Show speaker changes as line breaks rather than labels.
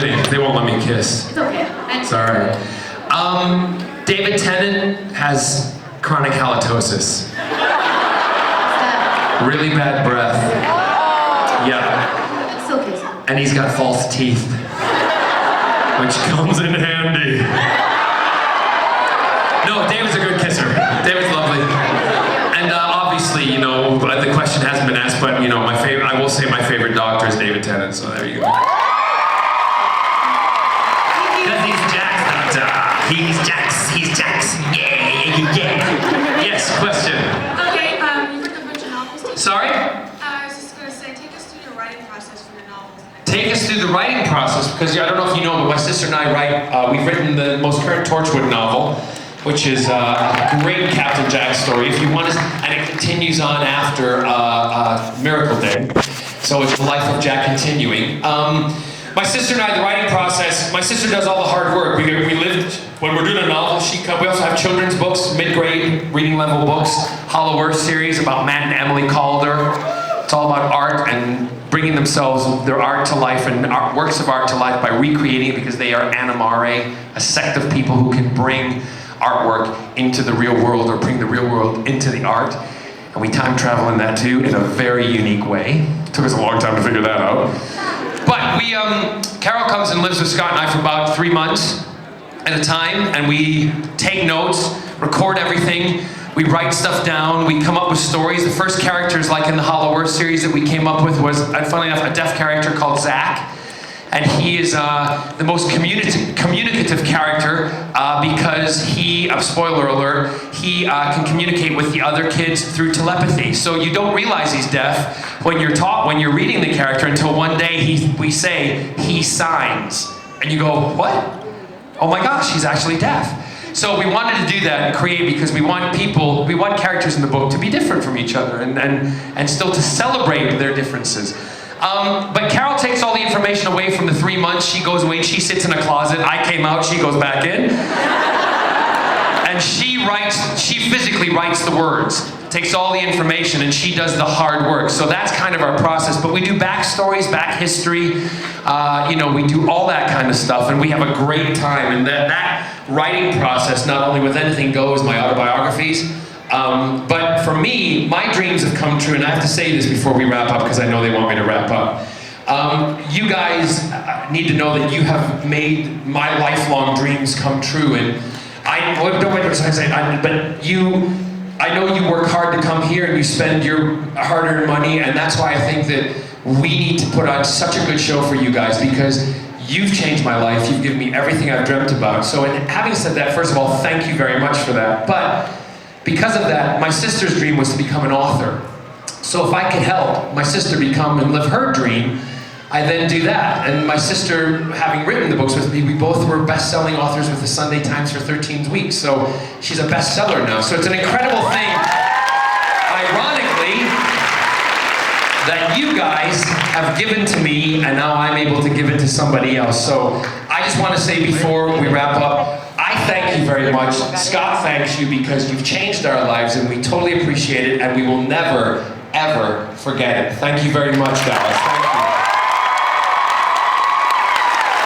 kidding. They won't let me kiss.
It's okay.
It's all right. David Tennant has chronic halitosis. Really bad breath. Yeah.
Still kiss.
And he's got false teeth, which comes in handy. No, David's a good kisser. David's lovely. And obviously, you know, the question hasn't been asked, but you know, I will say my favorite doctor is David Tennant, so there you go. Because he's Jack's doctor. He's Jack's. Yeah. Yes, question.
Okay, you've written a bunch of novels.
Sorry?
I was just going to say, take us through your writing process for your novels.
Take us through the writing process, because I don't know if you know, but my sister and I write, we've written the most current Torchwood novel, which is a great Captain Jack story. If you want to, and it continues on after Miracle Day. So it's the life of Jack continuing. My sister and I, the writing process, my sister does all the hard work. We lived, when we're doing a novel, we also have children's books, mid-grade reading level books, Hollow Earth series about Matt and Emily Calder. It's all about art and bringing their art to life and works of art to life by recreating it, because they are animare, a sect of people who can bring artwork into the real world or bring the real world into the art. And we time travel in that too in a very unique way. It took us a long time to figure that out. But Carol comes and lives with Scott and I for about 3 months at a time, and we take notes, record everything, we write stuff down, we come up with stories. The first characters, like in the Hollow Earth series that we came up with, was, funnily enough, a deaf character called Zach. And he is the most communicative character because he, spoiler alert, he can communicate with the other kids through telepathy. So you don't realize he's deaf when you're reading the character until one day we say, he signs. And you go, what? Oh my gosh, he's actually deaf. So we wanted to do that and create, because we want characters in the book to be different from each other and still to celebrate their differences. But Carol takes all the information away from the 3 months. She goes away, she sits in a closet. I came out, she goes back in. And she physically writes the words, takes all the information, and she does the hard work. So that's kind of our process. But we do backstories, back history, you know, we do all that kind of stuff, and we have a great time. And that writing process, not only with Anything Goes, my autobiographies, but for me, my dreams have come true, and I have to say this before we wrap up, because I know they want me to wrap up. You guys need to know that you have made my lifelong dreams come true, and I know you work hard to come here, and you spend your hard-earned money, and that's why I think that we need to put on such a good show for you guys, because you've changed my life, you've given me everything I've dreamt about. So, and having said that, first of all, thank you very much for that. But because of that, my sister's dream was to become an author. So if I could help my sister become and live her dream, I then do that. And my sister, having written the books with me, we both were best-selling authors with the Sunday Times for 13 weeks. So she's a bestseller now. So it's an incredible thing, ironically, that you guys have given to me, and now I'm able to give it to somebody else. So I just want to say before we wrap up, I thank you very much. Scott thanks you, because you've changed our lives, and we totally appreciate it, and we will never, ever forget it. Thank you very much, Dallas.